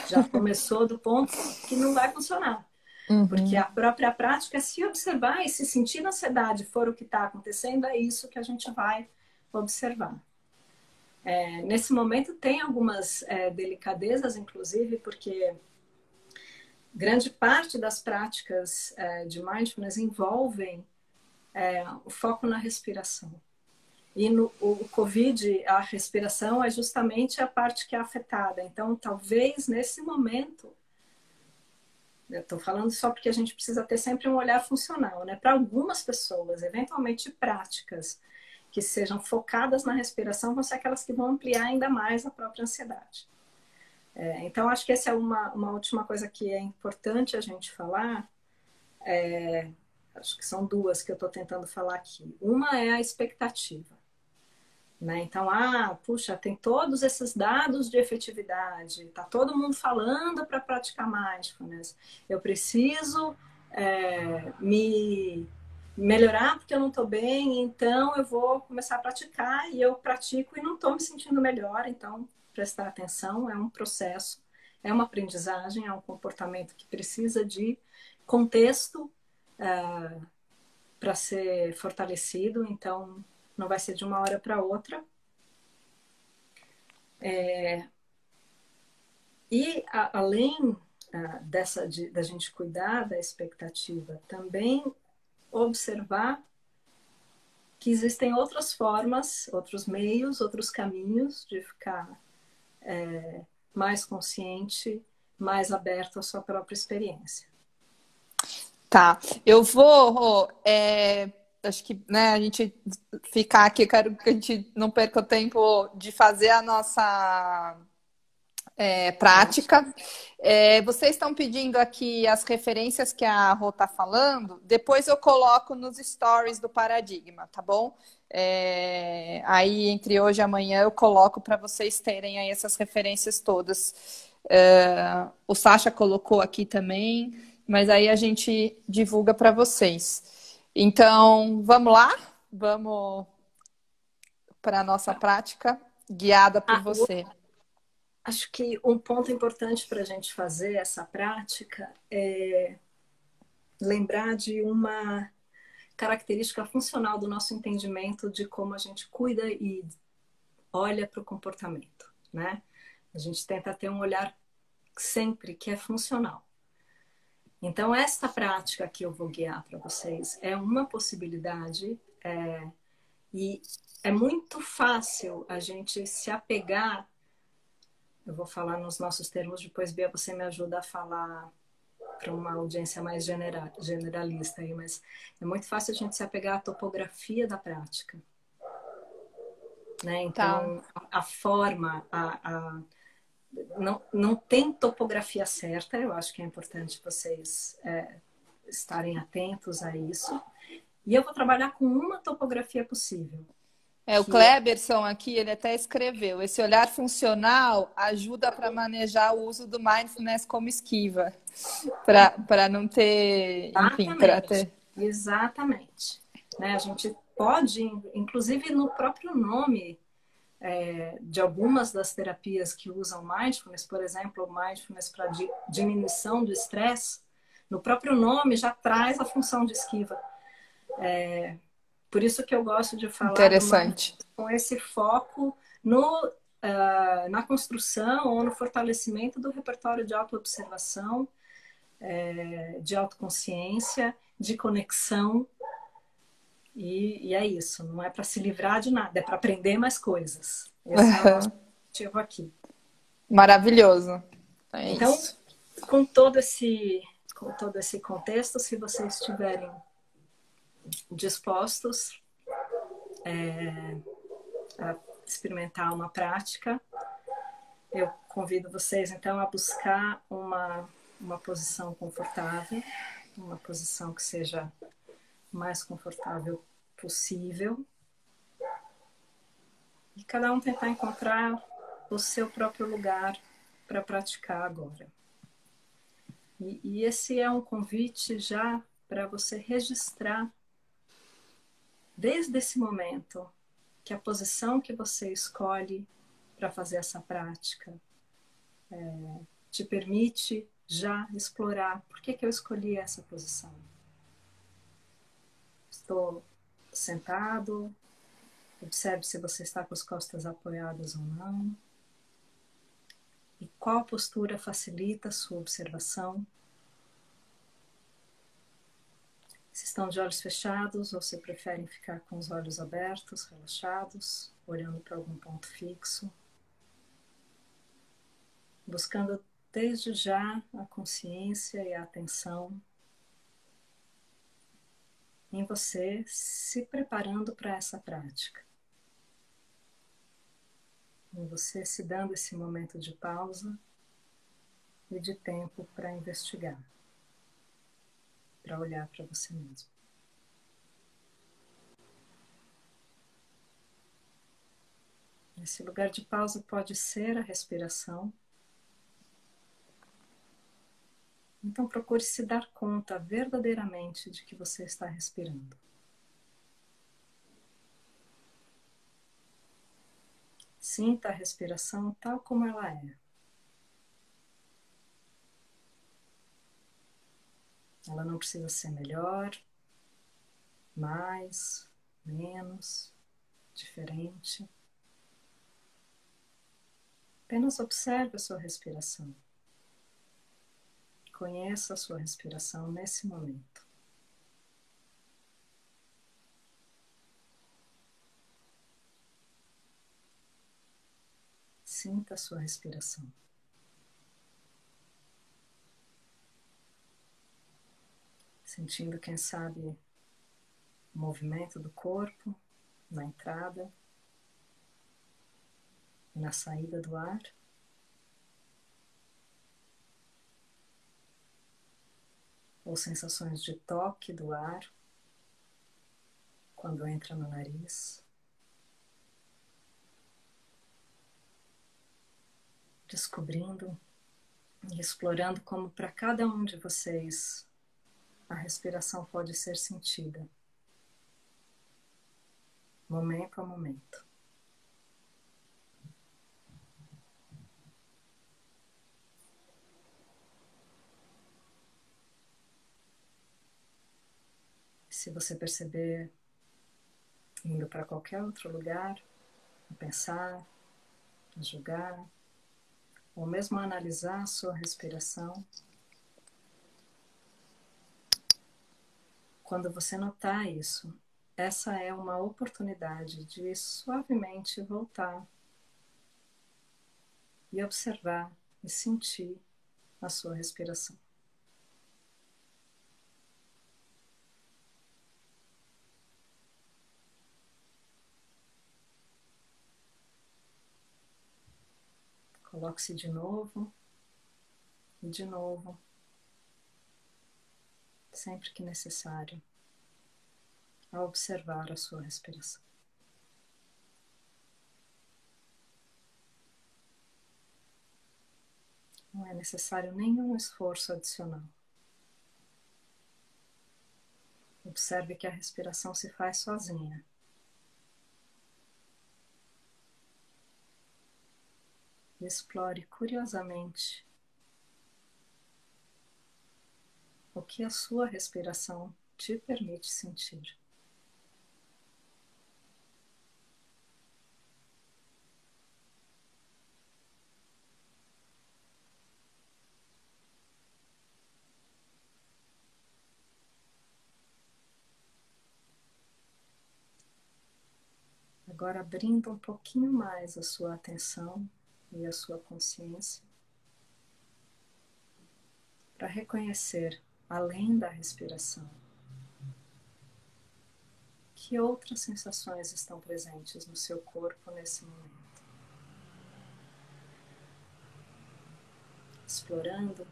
Já começou do ponto que não vai funcionar. Uhum. Porque a própria prática é se observar e se sentir ansiedade for o que está acontecendo, é isso que a gente vai observar. Nesse momento tem algumas delicadezas, inclusive, porque grande parte das práticas de mindfulness envolvem o foco na respiração. E o COVID, a respiração é justamente a parte que é afetada. Então, talvez nesse momento, eu estou falando só porque a gente precisa ter sempre um olhar funcional, né? Para algumas pessoas, eventualmente práticas que sejam focadas na respiração vão ser aquelas que vão ampliar ainda mais a própria ansiedade. Então, acho que essa é uma última coisa que é importante a gente falar. Acho que são duas que eu estou tentando falar aqui. Uma é a expectativa. Né? Então, puxa, tem todos esses dados de efetividade, está todo mundo falando para praticar mindfulness. Eu preciso me melhorar porque eu não estou bem, então eu vou começar a praticar e eu pratico e não estou me sentindo melhor, então prestar atenção é um processo, é uma aprendizagem, é um comportamento que precisa de contexto para ser fortalecido, então não vai ser de uma hora para outra. Além da gente cuidar da expectativa, também observar que existem outras formas, outros meios, outros caminhos de ficar mais consciente, mais aberto à sua própria experiência. Tá, eu vou, acho que, né, a gente ficar aqui, quero que a gente não perca o tempo de fazer a nossa prática. Vocês estão pedindo aqui as referências que a Rô está falando, depois eu coloco nos stories do Paradigma, tá bom? Aí entre hoje e amanhã eu coloco para vocês terem aí essas referências todas. O Sacha colocou aqui também, mas aí a gente divulga para vocês. Então, vamos lá? Vamos para a nossa prática, guiada por você. Acho que um ponto importante para a gente fazer essa prática é lembrar de uma característica funcional do nosso entendimento de como a gente cuida e olha para o comportamento, né? A gente tenta ter um olhar sempre que é funcional. Então, esta prática que eu vou guiar para vocês é uma possibilidade e é muito fácil a gente se apegar. Eu vou falar nos nossos termos, depois, Bia, você me ajuda a falar para uma audiência mais generalista aí, mas é muito fácil a gente se apegar à topografia da prática. Né? Então, a forma, não tem topografia certa, eu acho que é importante vocês estarem atentos a isso. E eu vou trabalhar com uma topografia possível. O Kleberson aqui, ele até escreveu, esse olhar funcional ajuda para manejar o uso do mindfulness como esquiva, para não ter, enfim, para ter... Exatamente. Né? A gente pode, inclusive no próprio nome de algumas das terapias que usam mindfulness, por exemplo, mindfulness para diminuição do estresse, no próprio nome já traz a função de esquiva. Por isso que eu gosto de falar interessante com esse foco na construção ou no fortalecimento do repertório de autoobservação, de autoconsciência, de conexão. E é isso, não é para se livrar de nada, é para aprender mais coisas. Esse é o nosso objetivo aqui. Maravilhoso. Então, isso. com todo esse contexto, se vocês estiverem dispostos a experimentar uma prática, eu convido vocês então a buscar uma posição confortável, uma posição que seja mais confortável possível, e cada um tentar encontrar o seu próprio lugar para praticar agora. E esse é um convite já para você registrar desde esse momento que a posição que você escolhe para fazer essa prática te permite já explorar por que eu escolhi essa posição. Estou sentado, observe se você está com as costas apoiadas ou não. E qual postura facilita a sua observação? Se estão de olhos fechados ou se preferem ficar com os olhos abertos, relaxados, olhando para algum ponto fixo. Buscando desde já a consciência e a atenção em você, se preparando para essa prática. Em você se dando esse momento de pausa e de tempo para investigar, para olhar para você mesmo. Esse lugar de pausa pode ser a respiração. Então procure se dar conta verdadeiramente de que você está respirando. Sinta a respiração tal como ela é. Ela não precisa ser melhor, mais, menos, diferente. Apenas observe a sua respiração. Conheça a sua respiração nesse momento. Sinta a sua respiração. Sentindo, quem sabe, o movimento do corpo na entrada e na saída do ar. Ou sensações de toque do ar quando entra no nariz. Descobrindo e explorando como para cada um de vocês a respiração pode ser sentida, momento a momento. Se você perceber indo para qualquer outro lugar, a pensar, a julgar, ou mesmo a analisar a sua respiração, quando você notar isso, essa é uma oportunidade de suavemente voltar e observar e sentir a sua respiração. Coloque-se de novo e de novo, sempre que necessário, a observar a sua respiração. Não é necessário nenhum esforço adicional. Observe que a respiração se faz sozinha. E explore curiosamente o que a sua respiração te permite sentir. Agora, abrindo um pouquinho mais a sua atenção e a sua consciência para reconhecer, além da respiração, que outras sensações estão presentes no seu corpo nesse momento. Explorando,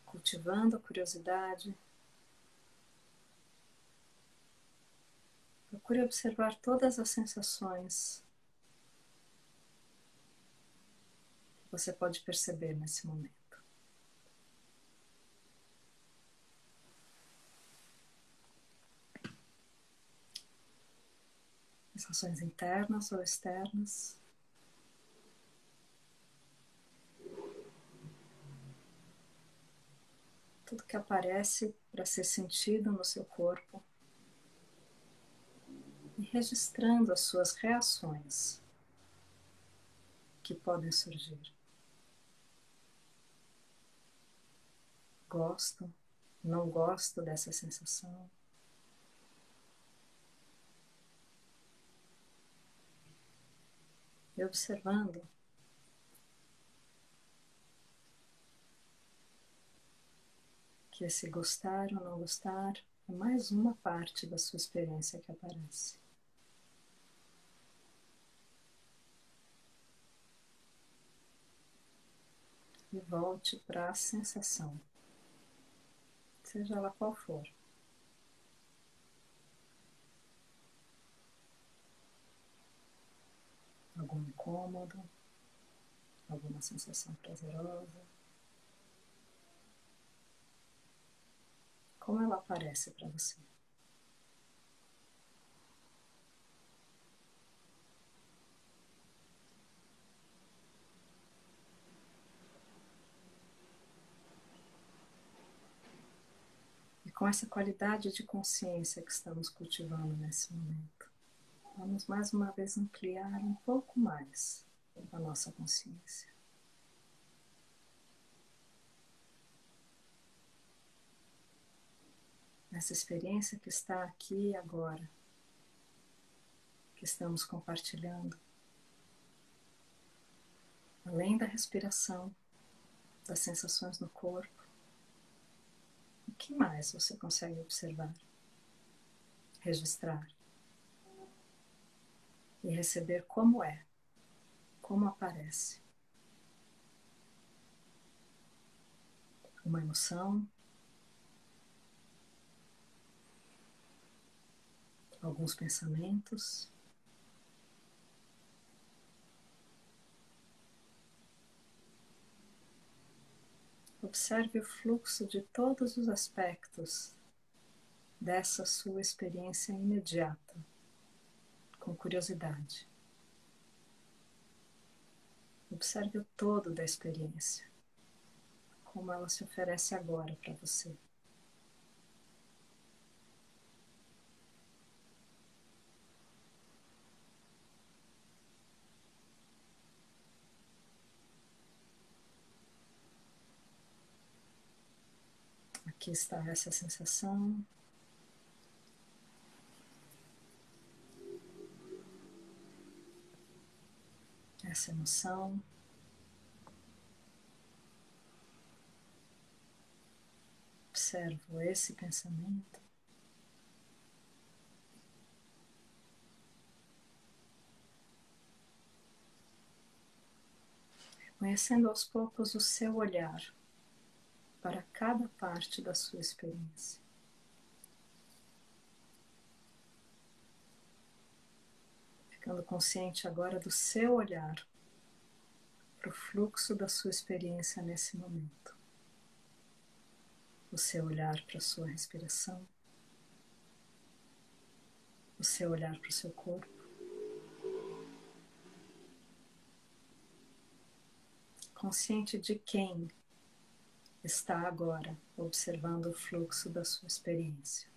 cultivando a curiosidade. Procure observar todas as sensações que você pode perceber nesse momento. Sensações internas ou externas. Tudo que aparece para ser sentido no seu corpo. E registrando as suas reações que podem surgir. Gosto, não gosto dessa sensação. E observando que esse gostar ou não gostar é mais uma parte da sua experiência que aparece. E volte para a sensação, seja ela qual for. Algum incômodo, alguma sensação prazerosa. Como ela aparece para você? com essa qualidade de consciência que estamos cultivando nesse momento, vamos mais uma vez ampliar um pouco mais a nossa consciência. Nessa experiência que está aqui e agora, que estamos compartilhando, além da respiração, das sensações no corpo, o que mais você consegue observar, registrar e receber como é, como aparece? Uma emoção, alguns pensamentos, observe o fluxo de todos os aspectos dessa sua experiência imediata, com curiosidade. Observe o todo da experiência, como ela se oferece agora para você. Aqui está essa sensação. Essa emoção. Observo esse pensamento. Conhecendo aos poucos o seu olhar para cada parte da sua experiência. Ficando consciente agora do seu olhar para o fluxo da sua experiência nesse momento. O seu olhar para a sua respiração. O seu olhar para o seu corpo. Consciente de quem está agora observando o fluxo da sua experiência.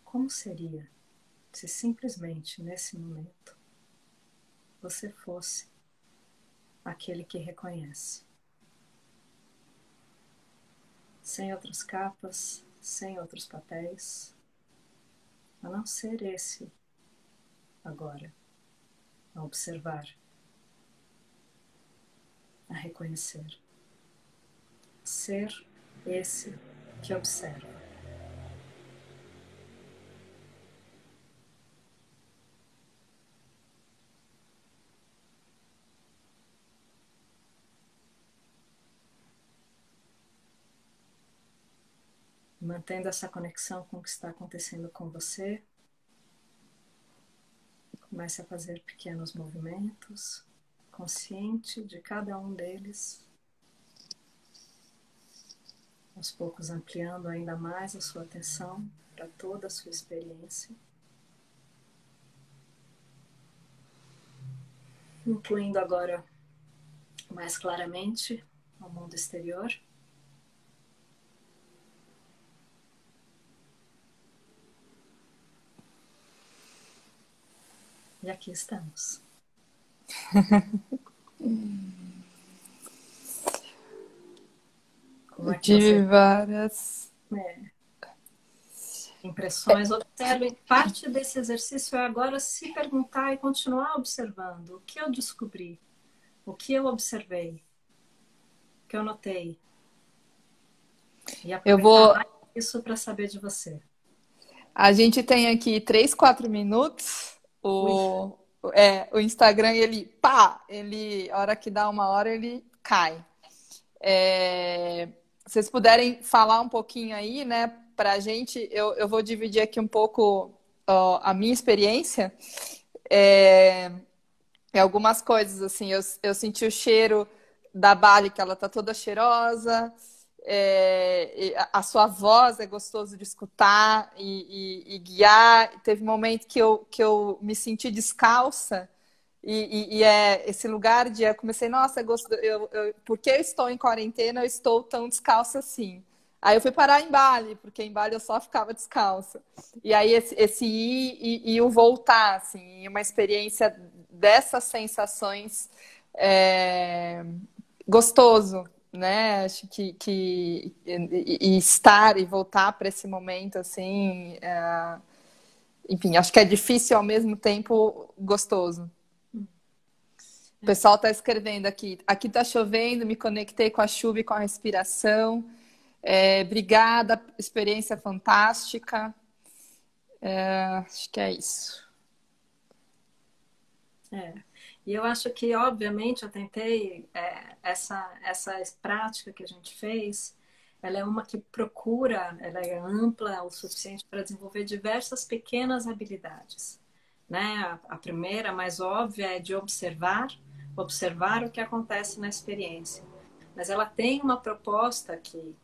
Como seria se simplesmente nesse momento você fosse aquele que reconhece? Sem outras capas, sem outros papéis, a não ser esse agora, a observar, a reconhecer. Ser esse que observa. Mantendo essa conexão com o que está acontecendo com você, comece a fazer pequenos movimentos, consciente de cada um deles, aos poucos ampliando ainda mais a sua atenção para toda a sua experiência, incluindo agora mais claramente o mundo exterior. E aqui estamos. Como é que Tive você... várias impressões? Observe. Parte desse exercício é agora se perguntar e continuar observando. O que eu descobri? O que eu observei? O que eu notei? E aproveitar isso para saber de você. A gente tem aqui 3, 4 minutos. O Instagram, a hora que dá 1 hora, ele cai. Vocês puderem falar um pouquinho aí, né, pra gente, eu vou dividir aqui um pouco a minha experiência. Algumas coisas, assim, eu senti o cheiro da Bali, que ela tá toda cheirosa. A sua voz é gostoso de escutar e guiar. Teve um momento que eu me senti descalça E é esse lugar de eu comecei, nossa, porque eu estou em quarentena, eu estou tão descalça assim. Aí eu fui parar em Bali, porque em Bali eu só ficava descalça. E aí esse ir e o voltar, assim, uma experiência dessas sensações gostoso, né? Acho que estar e voltar para esse momento, assim, enfim, acho que é difícil ao mesmo tempo gostoso. O pessoal está escrevendo aqui. Aqui está chovendo, me conectei com a chuva e com a respiração. Obrigada, experiência fantástica. Acho que é isso. E eu acho que, obviamente, eu tentei essa prática que a gente fez, ela é uma que procura, ela é ampla o suficiente para desenvolver diversas pequenas habilidades, né? A primeira, mais óbvia, é de observar o que acontece na experiência. Mas ela tem uma proposta que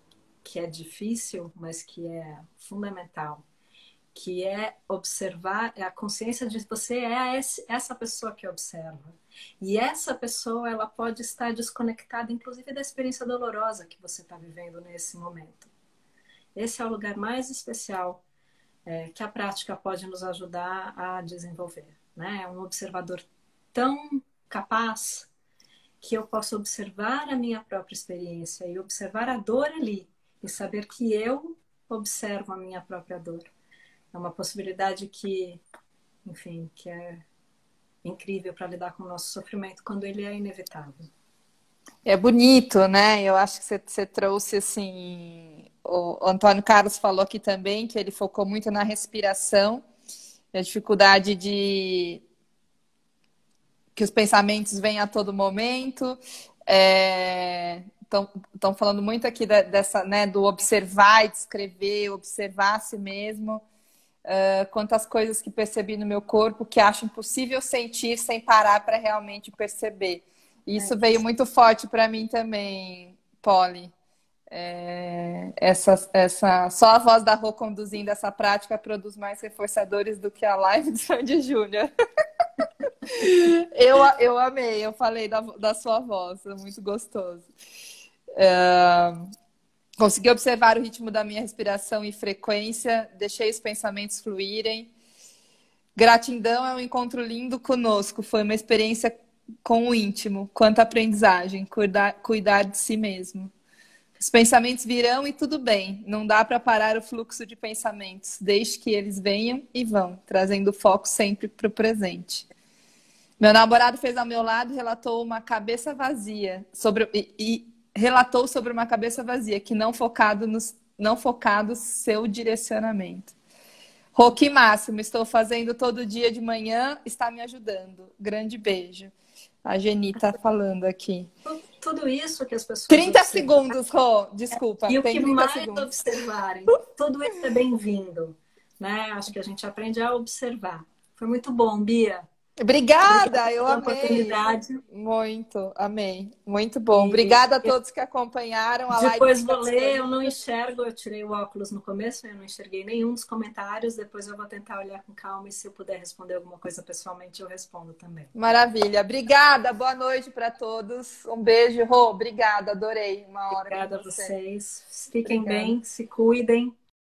é difícil, mas que é fundamental, que é observar, é a consciência de que você é essa pessoa que observa. E essa pessoa, ela pode estar desconectada, inclusive, da experiência dolorosa que você está vivendo nesse momento. Esse é o lugar mais especial que a prática pode nos ajudar a desenvolver, né? É um observador tão capaz que eu posso observar a minha própria experiência e observar a dor ali e saber que eu observo a minha própria dor. É uma possibilidade que, enfim, que é incrível para lidar com o nosso sofrimento quando ele é inevitável. É bonito, né? Eu acho que você trouxe, assim... O Antônio Carlos falou aqui também que ele focou muito na respiração, a dificuldade de que os pensamentos vêm a todo momento. Estão falando muito aqui dessa, né, do observar e descrever, observar a si mesmo. Quantas coisas que percebi no meu corpo que acho impossível sentir sem parar para realmente perceber. Isso veio muito forte para mim também, Polly. Só a voz da Rô conduzindo essa prática produz mais reforçadores do que a live do Sandy Júnior. Eu amei, eu falei da sua voz, é muito gostoso. Consegui observar o ritmo da minha respiração e frequência, deixei os pensamentos fluírem. Gratidão é um encontro lindo conosco, foi uma experiência com o íntimo, quanta aprendizagem, cuidar de si mesmo. Os pensamentos virão e tudo bem, não dá para parar o fluxo de pensamentos, desde que eles venham e vão, trazendo o foco sempre para o presente. Meu namorado fez ao meu lado e relatou uma cabeça vazia relatou sobre uma cabeça vazia, que não focado seu direcionamento. Roque máximo, estou fazendo todo dia de manhã, está me ajudando. Grande beijo. A Geni está falando aqui. Tudo isso que as pessoas 30 segundos, Rô, desculpa. E o tem que 30 mais segundos. observarem, tudo isso é bem-vindo, né? Acho que a gente aprende a observar. Foi muito bom, Bia. Obrigada, eu amei. Oportunidade. Muito, amei. Muito bom. Obrigada a todos que acompanharam a live. Depois vou ler, eu não enxergo, eu tirei o óculos no começo, eu não enxerguei nenhum dos comentários, depois eu vou tentar olhar com calma e se eu puder responder alguma coisa pessoalmente, eu respondo também. Maravilha. Obrigada, boa noite para todos. Um beijo, Rô. Obrigada, adorei. Uma hora. Obrigada a vocês. Fiquem bem, se cuidem.